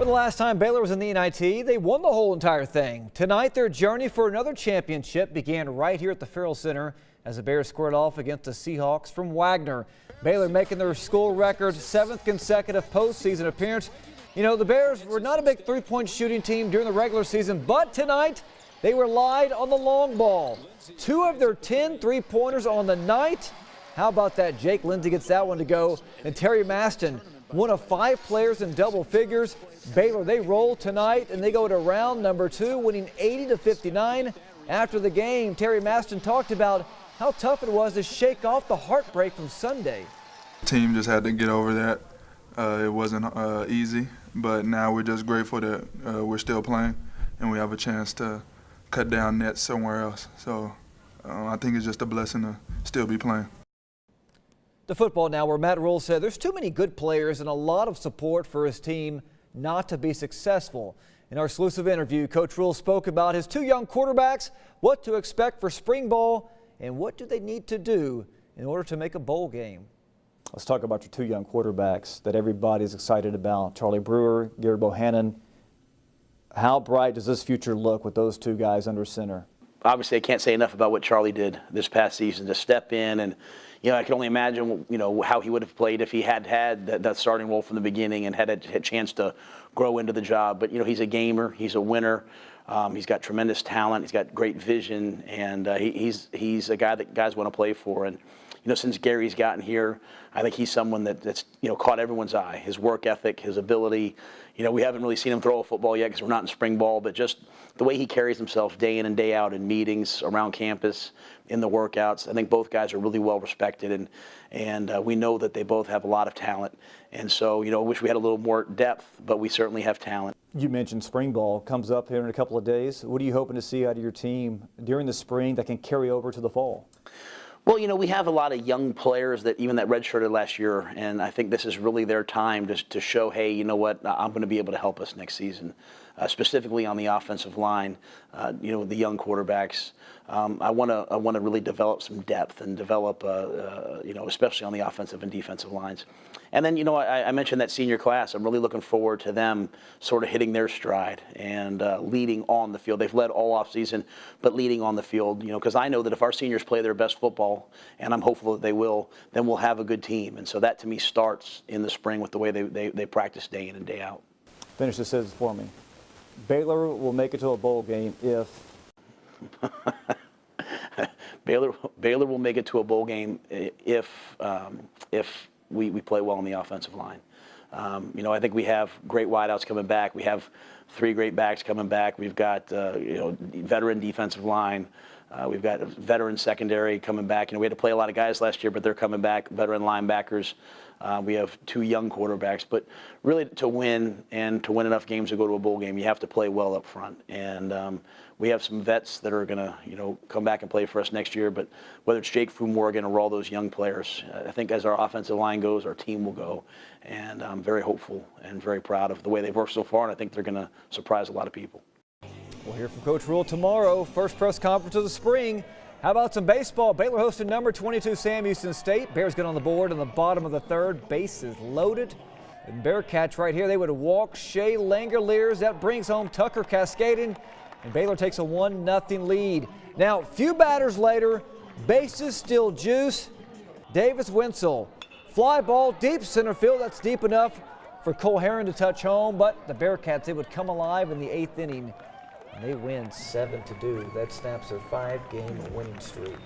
But the last time Baylor was in the NIT, they won the whole entire thing. Tonight, their journey for another championship began right here at the Farrell Center as the Bears squared off against the Seahawks from Wagner. Baylor making their school record 7th consecutive postseason appearance. You know, the Bears were not a big three-point shooting team during the regular season, but tonight they relied on the long ball. 2 of their 10 three-pointers on the night. How about that? Jake Lindsey gets that one to go. And Terry Maston, one of 5 players in double figures. Baylor, they roll tonight, and they go to round number 2, winning 80-59. After the game, Terry Maston talked about how tough it was to shake off the heartbreak from Sunday. The team just had to get over that. It wasn't easy, but now we're just grateful that we're still playing and we have a chance to cut down nets somewhere else. So I think it's just a blessing to still be playing. The football now, where Matt Rhule said there's too many good players and a lot of support for his team not to be successful. In our exclusive interview, Coach Rhule spoke about his 2 young quarterbacks, what to expect for spring ball, and what do they need to do in order to make a bowl game. Let's talk about your 2 young quarterbacks that everybody's excited about, Charlie Brewer, Gary Bohannon. How bright does this future look with those 2 guys under center? Obviously, I can't say enough about what Charlie did this past season to step in, and I can only imagine how he would have played if he had that starting role from the beginning and had a chance to grow into the job. But he's a gamer, he's a winner, he's got tremendous talent, he's got great vision, and he's a guy that guys want to play for. And since Gary's gotten here, I think he's someone that's caught everyone's eye. His work ethic, his ability. We haven't really seen him throw a football yet because we're not in spring ball, but just the way he carries himself day in and day out in meetings around campus, in the workouts. I think both guys are really well respected, and we know that they both have a lot of talent. And so, I wish we had a little more depth, but we certainly have talent. You mentioned spring ball comes up here in a couple of days. What are you hoping to see out of your team during the spring that can carry over to the fall? Well, we have a lot of young players that redshirted last year, and I think this is really their time to show, hey, you know what, I'm going to be able to help us next season, specifically on the offensive line. The young quarterbacks. I want to really develop some depth and develop, especially on the offensive and defensive lines. And then, I mentioned that senior class. I'm really looking forward to them sort of hitting their stride and leading on the field. They've led all offseason, but leading on the field, because I know that if our seniors play their best football, and I'm hopeful that they will, then we'll have a good team. And so that, to me, starts in the spring with the way they practice day in and day out. Finish this sentence for me. Baylor will make it to a bowl game if... Baylor will make it to a bowl game if we play well on the offensive line. I think we have great wideouts coming back. We have 3 great backs coming back. We've got veteran defensive line. We've got a veteran secondary coming back. We had to play a lot of guys last year, but they're coming back. Veteran linebackers. We have 2 young quarterbacks. But really, to win and to win enough games to go to a bowl game, you have to play well up front. And we have some vets that are going to, come back and play for us next year. But whether it's Jake Morgan or all those young players, I think as our offensive line goes, our team will go. And I'm very hopeful and very proud of the way they've worked so far. And I think they're going to surprise a lot of people. We'll hear from Coach Rhule tomorrow. First press conference of the spring. How about some baseball? Baylor hosted number 22 Sam Houston State. Bears get on the board in the bottom of the 3rd. Bases loaded. And Bearcats right here, they would walk Shea Langoliers. That brings home Tucker Cascading. And Baylor takes a 1-0 lead. Now, a few batters later, bases still juice. Davis Winsel. Fly ball deep center field. That's deep enough for Cole Herron to touch home. But the Bearcats, they would come alive in the 8th inning. And they win 7-2. That snaps their 5-game winning streak.